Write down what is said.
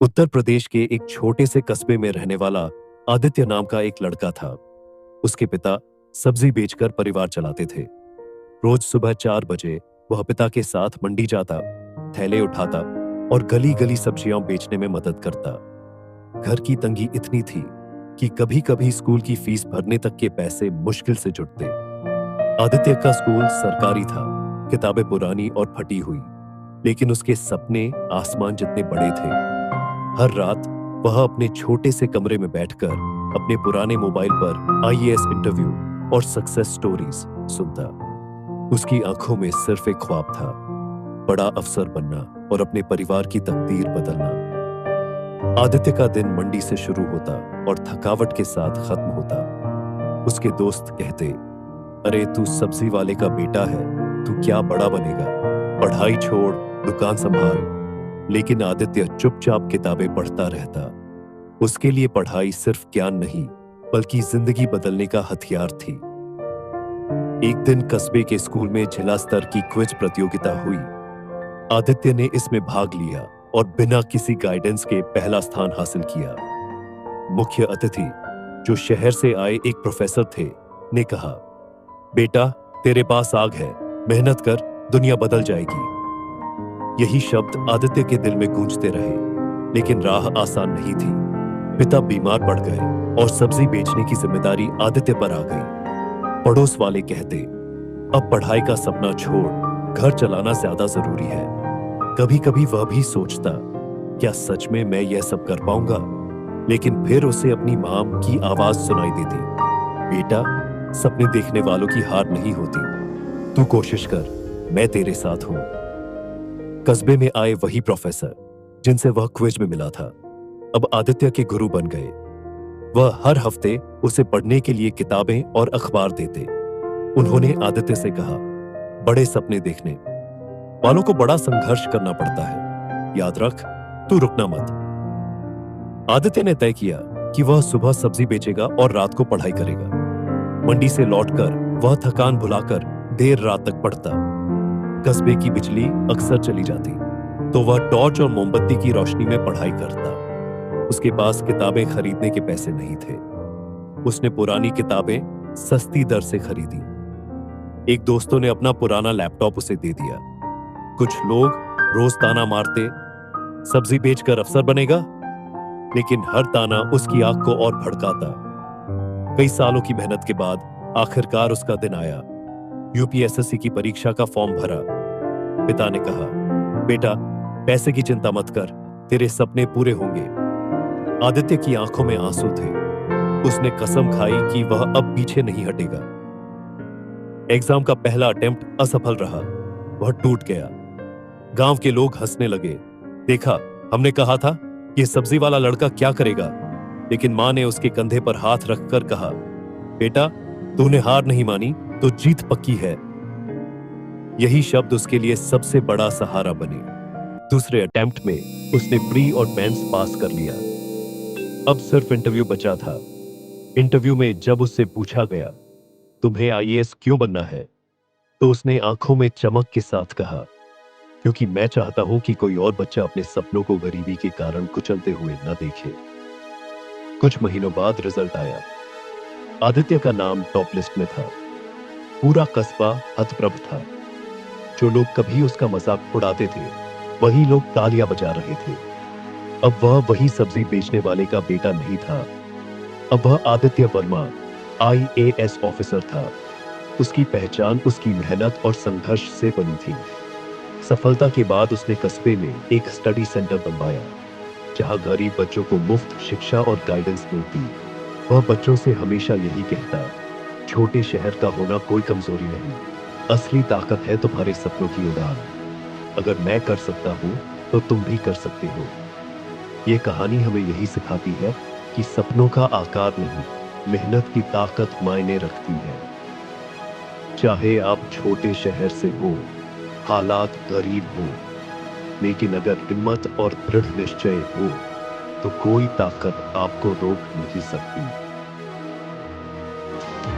उत्तर प्रदेश के एक छोटे से कस्बे में रहने वाला आदित्य नाम का एक लड़का था। उसके पिता सब्जी बेचकर परिवार चलाते थे। रोज सुबह 4 बजे वह पिता के साथ मंडी जाता, थैले उठाता और गली गली सब्जियां बेचने में मदद करता। घर की तंगी इतनी थी कि कभी कभी स्कूल की फीस भरने तक के पैसे मुश्किल से जुटते। आदित्य का स्कूल सरकारी था, किताबें पुरानी और फटी हुई, लेकिन उसके सपने आसमान जितने बड़े थे। हर रात वह अपने छोटे से कमरे में बैठकर अपने पुराने मोबाइल पर आईएएस इंटरव्यू और सक्सेस स्टोरीज सुनता। उसकी आंखों में सिर्फ एक ख्वाब था, बड़ा अफसर बनना और अपने परिवार की तकदीर बदलना। आदित्य का दिन मंडी से शुरू होता और थकावट के साथ खत्म होता। उसके दोस्त कहते, अरे तू सब्जी वाले का बेटा है, तू क्या बड़ा बनेगा, पढ़ाई छोड़, दुकान संभाल। लेकिन आदित्य चुपचाप किताबें पढ़ता रहता। उसके लिए पढ़ाई सिर्फ ज्ञान नहीं, बल्कि जिंदगी बदलने का हथियार थी। एक दिन कस्बे के स्कूल में जिला स्तर की क्विज प्रतियोगिता हुई। आदित्य ने इसमें भाग लिया और बिना किसी गाइडेंस के पहला स्थान हासिल किया। मुख्य अतिथि, जो शहर से आए एक प्रोफेसर थे, ने कहा, बेटा तेरे पास आग है, मेहनत कर, दुनिया बदल जाएगी। यही शब्द आदित्य के दिल में गूंजते रहे, लेकिन राह आसान नहीं थी। पिता बीमार पड़ गए और सब्जी बेचने की जिम्मेदारी आदित्य पर आ गई। पड़ोस वाले कहते, अब पढ़ाई का सपना छोड़, घर चलाना ज्यादा जरूरी है। कभी कभी वह भी सोचता, क्या सच में मैं यह सब कर पाऊंगा? लेकिन फिर उसे अपनी मां की आवाज सुनाई देती, बेटा सपने देखने वालों की हार नहीं होती, तू कोशिश कर, मैं तेरे साथ हूं। कस्बे में आए वही प्रोफेसर जिनसे वह क्विज में मिला था, अब आदित्य के गुरु बन गए। वह हर हफ्ते उसे पढ़ने के लिए किताबें और अखबार देते। उन्होंने आदित्य से कहा, बड़े सपने देखने वालों को बड़ा संघर्ष करना पड़ता है, याद रख, तू रुकना मत। आदित्य ने तय किया कि वह सुबह सब्जी बेचेगा और रात को पढ़ाई करेगा। मंडी से लौटकर वह थकान भुलाकर देर रात तक पढ़ता। कस्बे की बिजली अक्सर चली जाती, तो वह टॉर्च और मोमबत्ती की रोशनी में पढ़ाई करता। उसके पास किताबें खरीदने के पैसे नहीं थे। उसने पुरानी किताबें सस्ती दर से खरीदी। एक दोस्तों ने अपना पुराना लैपटॉप उसे दे दिया। कुछ लोग रोज ताना मारते, सब्जी बेचकर अफसर बनेगा, लेकिन हर ताना उसकी आंख को और भड़काता। कई सालों की मेहनत के बाद आखिरकार उसका दिन आया। यूपीएसएससी की परीक्षा का फॉर्म भरा। पिता ने कहा, बेटा पैसे की चिंता मत कर, तेरे सपने पूरे होंगे। आदित्य की आंखों में आंसू थे। उसने कसम खाई कि वह अब पीछे नहीं हटेगा। एग्जाम का पहला अटेम्प्ट असफल रहा, वह टूट गया। गांव के लोग हंसने लगे, देखा हमने कहा था यह सब्जी वाला लड़का क्या करेगा। लेकिन मां ने उसके कंधे पर हाथ रखकर कहा, बेटा तूने हार नहीं मानी तो जीत पक्की है। यही शब्द उसके लिए सबसे बड़ा सहारा बने। दूसरे अटेम्प्ट में उसने प्री और मेंस पास कर लिया। अब सिर्फ इंटरव्यू बचा था। इंटरव्यू में जब उससे पूछा गया, तुम्हें आईएएस क्यों बनना है, तो उसने आंखों में चमक के साथ कहा, क्योंकि मैं चाहता हूं कि कोई और बच्चा अपने सपनों को गरीबी के कारण कुचलते हुए न देखे। कुछ महीनों बाद रिजल्ट आया। आदित्य का नाम टॉप लिस्ट में था। पूरा कस्बा हतप्रभ था। जो लोग कभी उसका मजाक उड़ाते थे, वही लोग तालियां बजा रहे थे। अब वह वही सब्जी बेचने वाले का बेटा नहीं था। अब वह आदित्य वर्मा आईएएस ऑफिसर था। उसकी पहचान उसकी मेहनत और संघर्ष से बनी थी। सफलता के बाद उसने कस्बे में एक स्टडी सेंटर बनवाया, जहां गरीब बच्चों को मुफ्त शिक्षा और गाइडेंस मिलती। वह बच्चों से हमेशा यही कहता, छोटे शहर का होना कोई कमजोरी नहीं, असली ताकत है तुम्हारे सपनों की उड़ान। अगर मैं कर सकता हूं तो तुम भी कर सकते हो। यह कहानी हमें यही सिखाती है कि सपनों का आकार नहीं, मेहनत की ताकत मायने रखती है। चाहे आप छोटे शहर से हो, हालात गरीब हो, लेकिन अगर हिम्मत और दृढ़ निश्चय हो, तो कोई ताकत आपको रोक नहीं सकती।